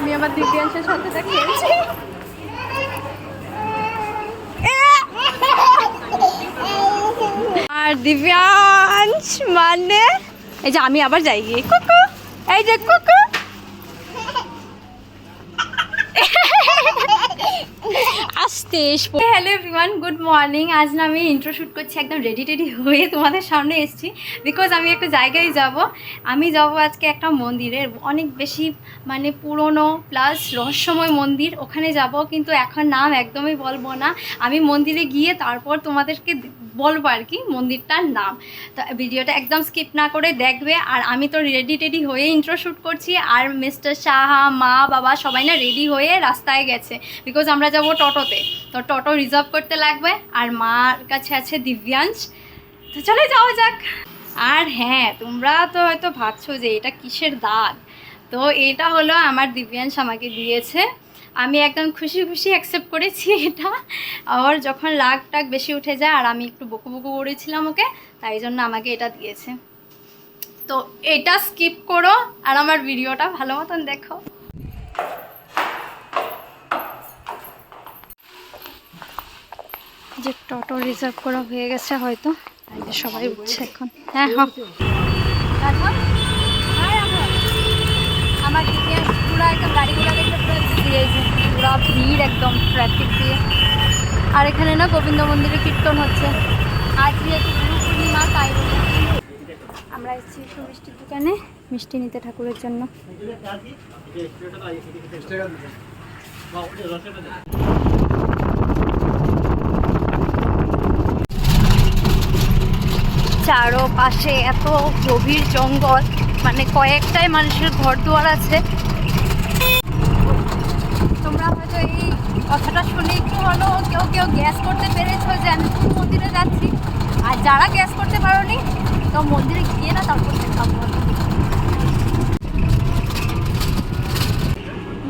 আমি আমার দিব্যাংশের সাথে তা খেলছি। আর দিব্যাংশ মানে এই যে আমি আবার যাই গিয়ে কুকু, এই যে কুকু আসতে। Hello everyone, good morning. আজ না আমি ইন্ট্রো শ্যুট করছি, একদম রেডি টেডি হয়ে তোমাদের সামনে এসেছি। বিকজ আমি একটা জায়গায় যাব। আমি যাব আজকে একটা মন্দিরের, অনেক বেশি মানে পুরনো প্লাস রহস্যময় মন্দির। ওখানে যাব, কিন্তু এখন নাম একদমই বলবো না। আমি মন্দিরে গিয়ে তারপর তোমাদেরকে বলবো আর কি মন্দিরটার নাম। তো ভিডিওটা একদম স্কিপ না করে দেখবে। আর আমি তো রেডি টেডি হয়ে ইন্ট্রো শ্যুট করছি, আর মিস্টার সাহা, মা, বাবা সবাই না রেডি হয়ে রাস্তায় গেছে। বিকজ আমরা যাব টোটোতে, তো টোটো রিজার্ভ করতে লাগবে। আর মার কাছে আছে দিব্যাংশ, তো চলে যাওয়া যাক। আর হ্যাঁ, তোমরা তো হয়তো ভাবছো যে এটা কিসের দাগ। তো এটা হলো আমার দিব্যাংশ আমাকে দিয়েছে। আমি একদম খুশি খুশি অ্যাকসেপ্ট করেছি এটা। আর যখন রাগ টাগ বেশি উঠে যায় আর আমি একটু বকু বকু করেছিলাম ওকে, তাই জন্য আমাকে এটা দিয়েছে। তো এটা স্কিপ করো আর আমার ভিডিওটা ভালো মতন দেখো। যে টোটো রিজার্ভ করা হয়ে গেছে হয়তো, তাই যে সবাই উঠছে এখন। হ্যাঁ আমার দিকে পুরো একদম গাড়িগুলো দেখতে পুরো ভিড় একদম ট্রাফিক দিয়ে। আর এখানে না গোবিন্দ মন্দিরে কীর্তন হচ্ছে। আজ যেহেতু গুরু পূর্ণিমা, তাই বলে আমরা এসেছি একটু মিষ্টির দোকানে মিষ্টি নিতে ঠাকুরের জন্য। চারপাশে এত গভীর জঙ্গল, মানে কয়েকটাই মানুষের ঘর দুয়ার আছে। তোমরা হয়তো এই কথাটা শুনে একটু হলেও কেউ কেউ গ্যাস করতে পেরেছো যে আমি কোন মন্দিরে যাচ্ছি। আর যারা গ্যাস করতে পারোনি, তো মন্দিরে গিয়ে না তারপর দেখাবো।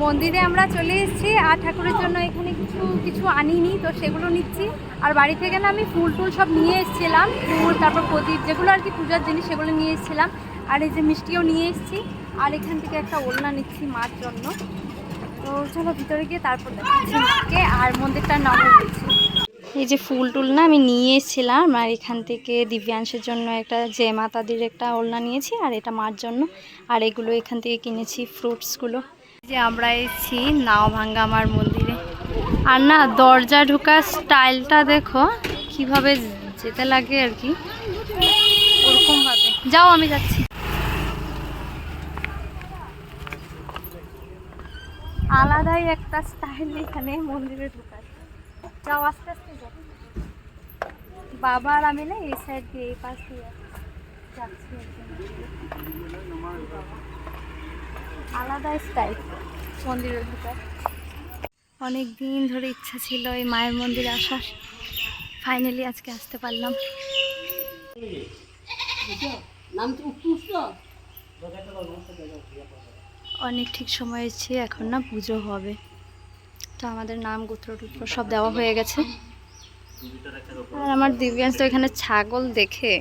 মন্দিরে আমরা চলে এসেছি, আর ঠাকুরের জন্য এখানে কিছু আনিনি, তো সেগুলো নিচ্ছি। আর বাড়ি থেকে না আমি ফুল টুল সব নিয়ে এসেছিলাম, ফুল তারপর প্রদীপ যেগুলো আর কি পূজার জিনিস সেগুলো নিয়ে এসেছিলাম। আর এই যে মিষ্টিও নিয়ে এসেছি। আর এখান থেকে একটা ওড়না নিচ্ছি মার জন্য। তো চলো ভিতরে গিয়ে তারপর দেখাচ্ছি মাকে আর মন্দিরটার নামও বলছি। এই যে ফুল টুল না আমি নিয়ে এসেছিলাম, আর এখান থেকে দিব্যাংশের জন্য একটা যে মাতাদির একটা ওড়না নিয়েছি, আর এটা মার জন্য। আর এগুলো এখান থেকে কিনেছি ফ্রুটসগুলো। যে আমরা এসেছি নাওভাঙ্গা মার মন্দিরে। আর না দরজা ঢোকার স্টাইলটা দেখো কিভাবে যেতে লাগে আর কি, ওরকম ভাবে। যাও আমি যাচ্ছি। আলাদাই একটা স্টাইল এখানে মন্দিরে ঢোকার। যাও আস্তে আস্তে যাও। বাবা আর আমি না এই সাইড দিয়ে এই পাশ দিয়ে যাচ্ছি। আলাদা স্টাইল মন্দিরে ঢোকার। অনেক দিন ধরে ইচ্ছা ছিল এই মায়ের মন্দিরে আসার, ফাইনালি আজকে আসতে পারলাম। অনেক ঠিক সময় এসেছি, এখন না পুজো হবে। তো আমাদের নাম গোত্র টুত্র সব দেওয়া হয়ে গেছে। আর আমার দিব্যাংশ তো এখানে ছাগল দেখে,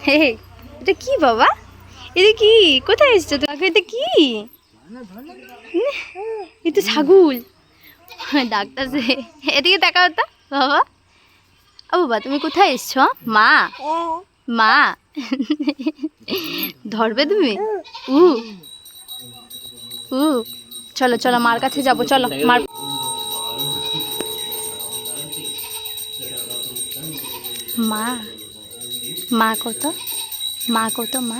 হে এটা কি বাবা, এটা কি, কোথায় এসছো তোমাকে, এটা কি, এটা ছাগল ডাক্তার যে। এদিকে দেখা হতো বাবা। ও বাবা তুমি কোথায় এসছো? মা মা ধরবে তুমি? উ উ চলো চলো মার কাছে যাবো, চলো মার। মা মা কত মা কত মা।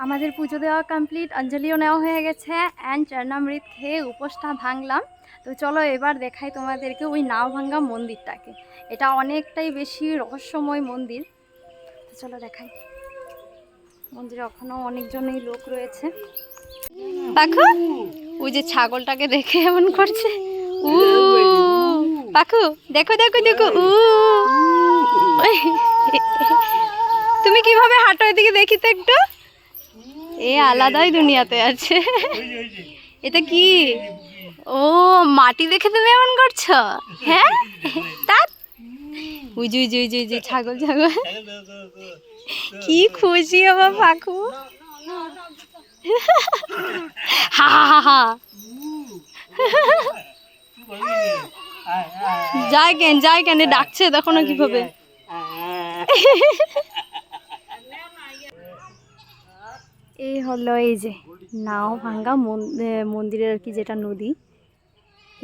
আমাদের পুজো দেওয়া কমপ্লিট, অঞ্জলিও নেওয়া হয়ে গেছে, অ্যান্ড চরণামৃত খেয়ে উপোসটা ভাঙলাম। তো চলো এবার দেখাই তোমাদেরকে ওই নাওভাঙ্গা মন্দিরটাকে। এটা অনেকটাই বেশি রহস্যময় মন্দির। তো চলো দেখাই। মন্দিরে এখনও অনেকজনই লোক রয়েছে। পাখু ওই যে ছাগলটাকে দেখে এমন করছে। উ পাখু দেখো দেখো দেখো। উ তুমি কিভাবে হাঁটো, এদিকে দেখি তো একটু। এ আলাদাই দুনিয়াতে আছে। এটা কি? ও মাটি দেখে তুমি এমন করছো? হ্যাঁ তার উই জুই জুই জুই জুই ছাগল ছাগল। কি খুশি আমার পাখু। হা হা হা। যায় কেন ডাকছে, দেখো না কিভাবে। এই হলো এই যে নাও ভাঙ্গা মন্দিরের আর কি যেটা নদী,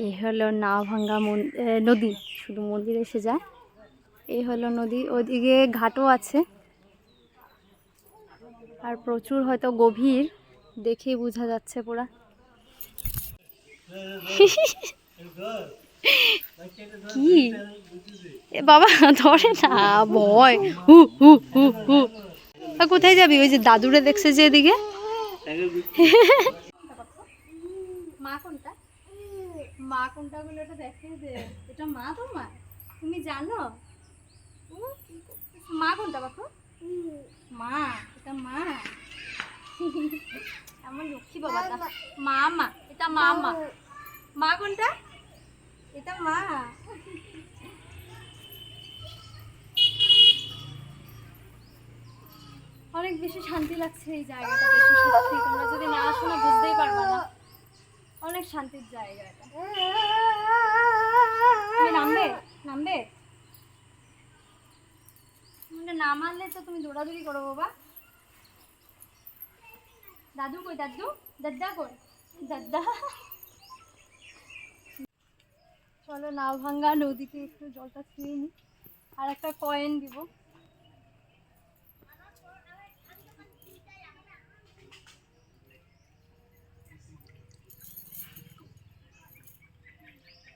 এই হলো নাও ভাঙ্গা নদী, শুধু মন্দির এসে যায়। এই হলো নদী, ওইদিকে ঘাটও আছে, আর প্রচুর হয়তো গভীর, দেখেই বোঝা যাচ্ছে পুরা। কি এ বাবা ধরে না, ভয়। হু হু হু হু। কোথায় যাবি? ওই যে দাদুরে দেখছে যে এদিকে। মা কোনটা? মা কোনটা গুলো এটা দেখে যে এটা মা তোমার, তুমি জানো মা কোনটা? বাকু মা, এটা মা। আমার লক্ষ্মী বাবা, মা মা, এটা মা মা। মা কোনটা? এটা মা। অনেক বেশি শান্তি লাগছে এই জায়গাটা, বেশি সত্যি। তোমরা যদি না আসো না বুঝতেই পারবে না, অনেক শান্তির জায়গা এটা। তুমি নামবে? না মানলে তো তুমি দৌড়াদৌড়ি করো বাবা। দাদু কই? দাদা কই? দাদা। চলো নাও ভাঙ্গা নদীতে একটু জলটা ছুঁয়ে নি, আর একটা কয়েন দিব।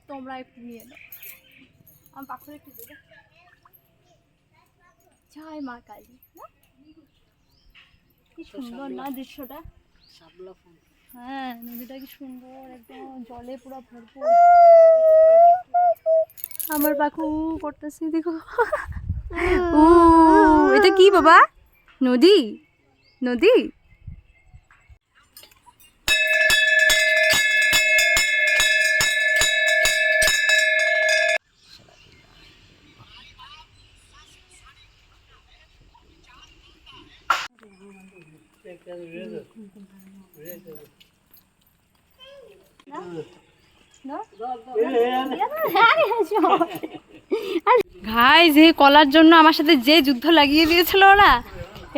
তোমরা একটু নিয়ে দাও, আমার পাখরে একটু দেবে। জয় মা কালী। না কি সুন্দর না দৃশ্যটা। হ্যাঁ নদীটা কি সুন্দর, একদম জলে পুরো ভরপুর। আমার পাখু করতেছি দেখো। এটা কি বাবা? নদী? গাইস এই কলার জন্য আমার সাথে যে যুদ্ধ লাগিয়ে দিয়েছিল ওরা,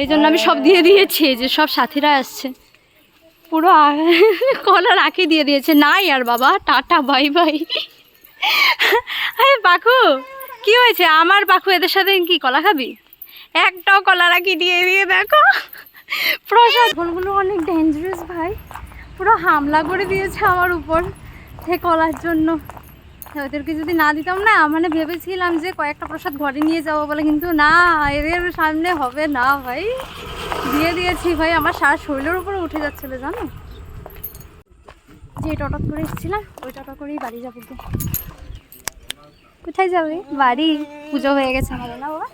এই জন্য আমি সব দিয়ে দিয়েছি। যে সব সাথীরা আসছে, পুরো কলা রাখি দিয়ে দিয়েছে। নাই আর বাবা, টাটা বাই বাই। আরে পাখু কি হয়েছে? আমার পাখু এদের সাথে কি কলা খাবি? একটাও কলা রাখি দিয়ে দেখো প্রসাদ। ফোনগুলো অনেক ডেঞ্জারাস ভাই, পুরো হামলা করে দিয়েছে আমার উপর সে কলার জন্য। ওদেরকে যদি না দিতাম না, মানে ভেবেছিলাম যে কয়েকটা প্রসাদ ঘরে নিয়ে যাবো বলে, কিন্তু না, এদের সামনে হবে না ভাই। দিয়ে দিয়েছি ভাই, আমার সারা শরীরের উপরে উঠে যাচ্ছিলো জানো। যে টোটো করে এসেছিলাম ওই টোটো করেই বাড়ি যাবো। কোথায় যাবে? বাড়ি। পুজো হয়ে গেছে আমাদের, না বাবা?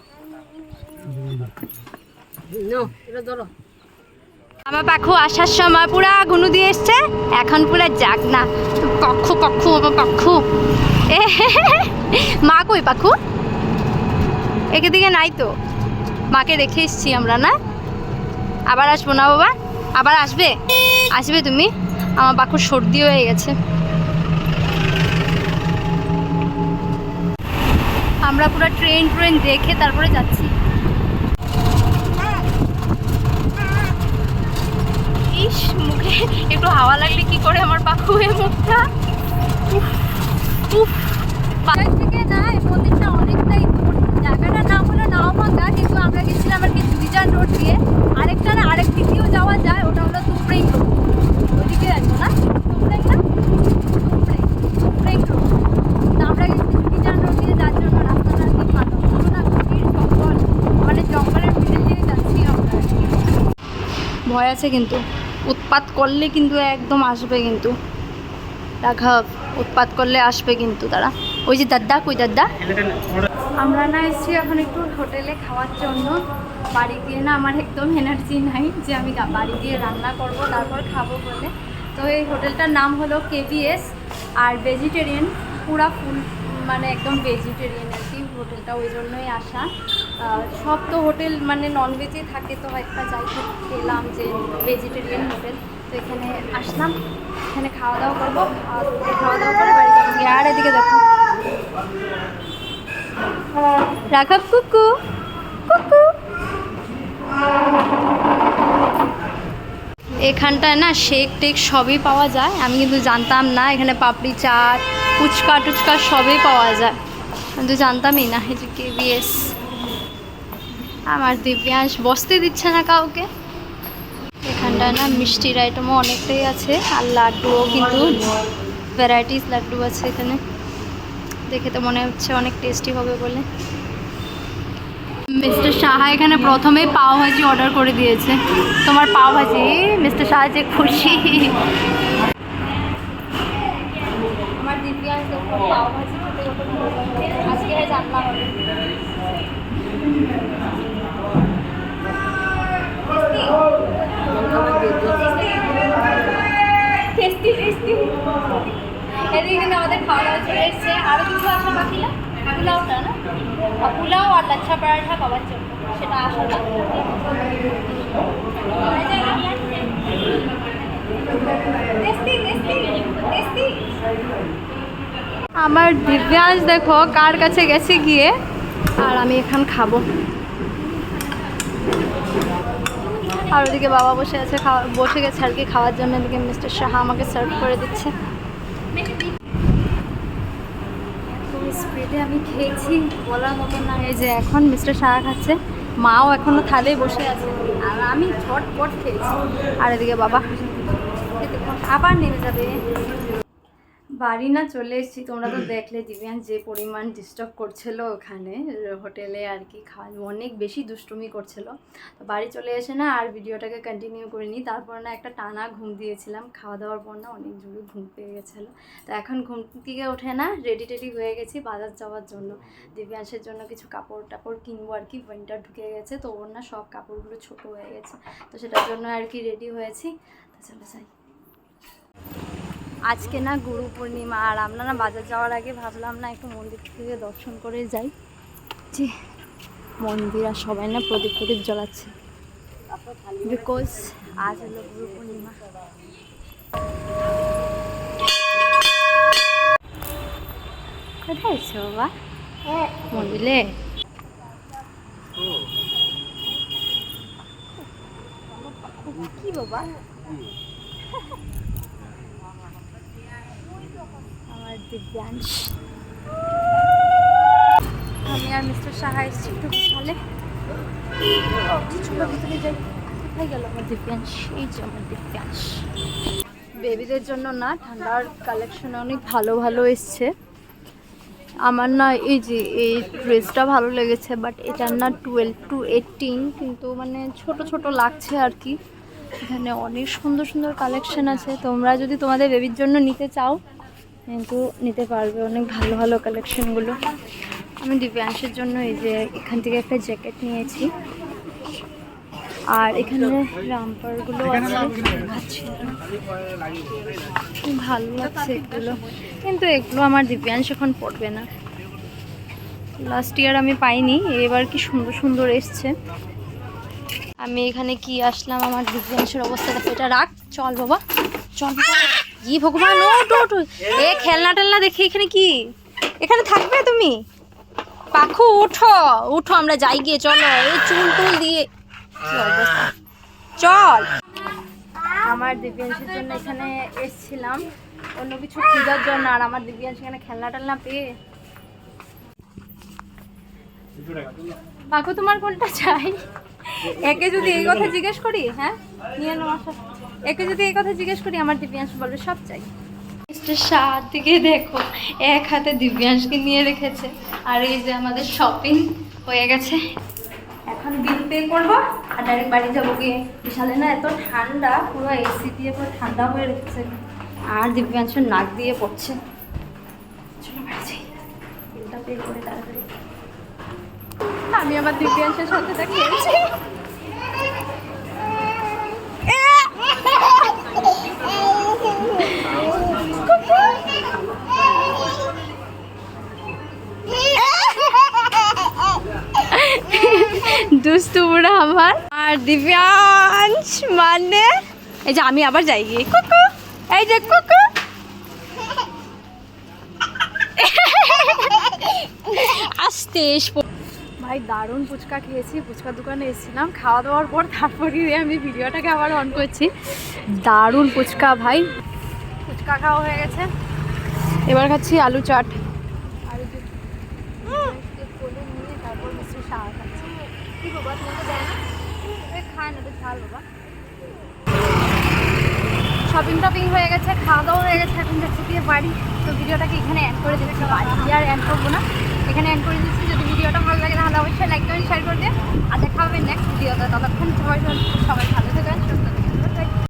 আমার পাখু আসার সময় পুরা ঘুনু দিয়ে এসছে, এখন পুরা যাক না। কক্ষু বাবা কক্ষু। মা কই পাখু? একে দিকে নাই তো, মাকে রেখে এসছি আমরা না। আবার আসবো না বাবা? আবার আসবে তুমি? আমার পাখুর সর্দি হয়ে গেছে। আমরা পুরো ট্রেন দেখে তারপরে যাচ্ছি। ইস মুখে একটু হাওয়া লাগলে কি করে আমার পাখু হয়ে মুখটা। থেকে না এই মন্দিরটা অনেকটাই দূর। জায়গাটার নাম হলো নাওভাঙ্গা, কিন্তু আমরা গেছিলাম আর কি জুদিজান রোড দিয়ে। আরেকটা না আরেক দিকেও যাওয়া যায়, ওটা হলো তুমরেং রোড। ওইদিকে আসবো না, তুমরেং রোড। আমরা গেছি জুদিজান রোড দিয়ে, যার জন্য রাস্তাটা আর কি ভালো না, গভীর জঙ্গল, মানে জঙ্গলের ভিতর দিয়ে যাচ্ছি আমরা। ভয় আছে কিন্তু, উৎপাত করলে কিন্তু একদম আসবে, কিন্তু রাঘব উৎপাত করলে আসবে কিন্তু তারা। ওই যে দাদা কই? দাদা আমরা না এসেছি এখন একটু হোটেলে খাওয়ার জন্য। বাড়ি গিয়ে না আমার একদম এনার্জি নাই যে আমি বাড়ি গিয়ে রান্না করব তারপর খাবো বলে। তো এই হোটেলটার নাম হলো KBS, আর ভেজিটেরিয়ান, পুরা ফুল মানে একদম ভেজিটেরিয়ান আর কি হোটেলটা, ওই জন্যই আসা। সব তো হোটেল মানে ননভেজই থাকে, তো একটা জায়গায় পেলাম যে ভেজিটেরিয়ান হোটেল, তো এখানে আসলাম। এখানে খাওয়া দাওয়া করবো, খাওয়া দাওয়া করে বাড়ি যাবো। আর এদিকে দেখো রাঘব কুকু কুকু। এখানটায় না শেক টেক সবই পাওয়া যায়, আমি কিন্তু জানতাম না। এখানে পাপড়ি চাট, ফুচকা টুচকা সবই পাওয়া যায়, কিন্তু জানতামই না। এই যে KBS। আমার দিব্যাংশ বসতে দিচ্ছে না কাউকে। এখানটায় না মিষ্টির আইটেমও অনেকটাই আছে, আর লাড্ডুও কিন্তু ভ্যারাইটিস লাড্ডু আছে এখানে। দেখে তো মনে হচ্ছে অনেক টেস্টি হবে বলে। মিস্টার সাহা এখানে প্রথমেই পাও ভাজি অর্ডার করে দিয়েছে। তোমার পাও ভাজি, মিস্টার সাহা যে খুশি। আমার দিব্যাংশ দেখো পাও ভাজি খেতে কত ভালো লাগে, আজকে জানলাম আমি। Tasty tasty. এদিকে কিন্তু আমাদের খাওয়া দাওয়া চলে এসছে। আরও কিছু আসা বাকি না, পোলাওটা না, পোলাও আর লাচ্ছা পরাঠা বাবার জন্য, সেটা আসা বাকি। আমার দিব্যাংশ দেখো কার কাছে গেছে গিয়ে, আর আমি এখন খাবো। আর ওদিকে বাবা বসে আছে, বসে গেছে আর কি খাওয়ার জন্য। এদিকে মিস্টার সাহা আমাকে সার্ভ করে দিচ্ছে। স্পিডে আমি খেয়েছি বলার মতো না। এই যে এখন মিস্টার সাহা খাচ্ছে, মাও এখনও থালে বসে আছে, আর আমি ঝটপট খেয়েছি। আর এদিকে বাবা আবার নেমে যাবে। বাড়ি না চলে এসেছি, তোমরা তো দেখলে দিব্যাংশ যে পরিমাণ ডিস্টার্ব করছিল ওখানে হোটেলে আর কি, অনেক বেশি দুষ্টুমি করছিল। তো বাড়ি চলে এসে না আর ভিডিওটাকে কন্টিনিউ করিনি। তারপর না একটা টানা ঘুম দিয়েছিলাম, খাওয়া দাওয়ার পর না অনেক জোরে ঘুম পেয়ে গেছিলো। তো এখন ঘুম থেকে উঠে না রেডি টেডি হয়ে গেছি বাজার যাওয়ার জন্য। দিব্যাংশের জন্য কিছু কাপড় টাপড় কিনবো আর কি, উইন্টার ঢুকে গেছে তো ওর না সব কাপড়গুলো ছোট হয়ে গেছে, তো সেটার জন্য আর কি রেডি হয়েছি। তো চলে যাই। আজকে না গুরু পূর্ণিমা, আর আমরা না বাজার যাওয়ার আগে ভাবলাম না একটু মন্দির থেকে দর্শন করে যাই। যে মন্দির আর সবাই না প্রদীপ প্রদীপ জ্বলাচ্ছে, বিকজ আজ হলো গুরু পূর্ণিমা। কোথায় এসছো বাবা? মন্দিরে কি বাবা? আমার দিব্যাংশ, আমি আর মিস্টার সাহা এসেছি একটু বিশালে। চলো ভিতরে যাই। কোথায় গেল আমার দিব্যাংশ? এই যে আমার দিব্যাংশ। বেবিদের জন্য না ঠান্ডার কালেকশন অনেক ভালো ভালো এসছে। আমার না এই যে এই ড্রেসটা ভালো লেগেছে, বাট এটার না 12 to 18, কিন্তু মানে ছোট ছোট লাগছে আর কি। এখানে অনেক সুন্দর সুন্দর কালেকশন আছে, তোমরা যদি তোমাদের বেবির জন্য নিতে চাও কিন্তু নিতে পারবে, অনেক ভালো ভালো কালেকশনগুলো। আমি দিব্যাংশের জন্য এই যে এখান থেকে একটা জ্যাকেট নিয়েছি, আর এখানে রামপারগুলো আছে, ভালো লাগছে এগুলো, কিন্তু এগুলো আমার দিব্যাংশ এখন পড়বে না। লাস্ট ইয়ার আমি পাইনি, এবার কি সুন্দর সুন্দর এসছে। আমি এখানে কি আসলাম, আমার দিব্যাংশের অবস্থা দেখো। এটা রাখ, চল বাবা চল। কি ভগবান, ওটো ওটো, এ খেলনা টেলনা দেখে। এখানে কি, এখানে থাকবে তুমি? পাখু উঠো উঠো, আমরা যাই গিয়ে, চলো। এই চুল টুল দিয়ে কি অবস্থা, চল। আমার দিব্যাংশের জন্য এখানে এসছিলাম অন্য কিছু খোঁজার জন্য, আর আমার দিব্যাংশ এখানে খেলনা টেলনা পেয়ে। পাখু তোমার কোনটা চাই? একে যদি এই কথা জিজ্ঞেস করি, হ্যাঁ নিয়ে নাও আসো, একে যদি এই কথা জিজ্ঞেস করি আমার দিব্যাংশ বলবে সব চাই। সাত দিকে দেখো এক হাতে দিব্যাংশকে নিয়ে রেখেছে, আর এই যে আমাদের শপিং হয়ে গেছে। এখন বিল পে করবো আর ডাইরেক্ট বাড়ি যাবো গিয়ে। বিশালে না এত ঠান্ডা, পুরো এসি দিয়ে পুরো ঠান্ডা হয়ে রেখেছে, আর দিব্যাংশের নাক দিয়ে পড়ছে। চলো বাড়ি যাই, বিলটা পে করে তাড়াতাড়ি। আমি আমার দিব্যাংশের সাথে তা খেলছি। দুষ্টু বুড়া আমার। আর দিব্যাংশ মানে এই যে আমি আবার যাই গিয়ে কুকু এই যে কুকু আস্তে ভাই দারুণ ফুচকা খেয়েছি, ফুচকার দোকানে এসেছিলাম, খাওয়া দাওয়ার পর তারপরে আমি ভিডিওটাকে আবার অন করছি। দারুণ ফুচকা ভাই, ফুচকা খাওয়া হয়ে গেছে, এবার খাচ্ছি আলু চাট। আলু কোলে নিয়ে তারপর মিষ্টি শাক খাচ্ছি। কি বাবা তোমাকে দেয় না? খায় না, বেশ ভালো বাবা। শপিং টপিং হয়ে গেছে, খাওয়া দাওয়া হয়ে গেছে, এখন যাচ্ছি দিয়ে বাড়ি। তো ভিডিওটাকে এখানে এন্ড করে দিচ্ছি, বাড়ি আর এন্ড করবো না, এখানে এন্ড করে দিচ্ছি। যদি ভিডিওটা ভালো লাগে তাহলে অবশ্যই লাইক কমেন্ট শেয়ার করে দিয়ে, আর দেখা হবে নেক্সট ভিডিওতে। ততক্ষণ সবাই ভালো থাকবেন, সুস্থ থাকবেন।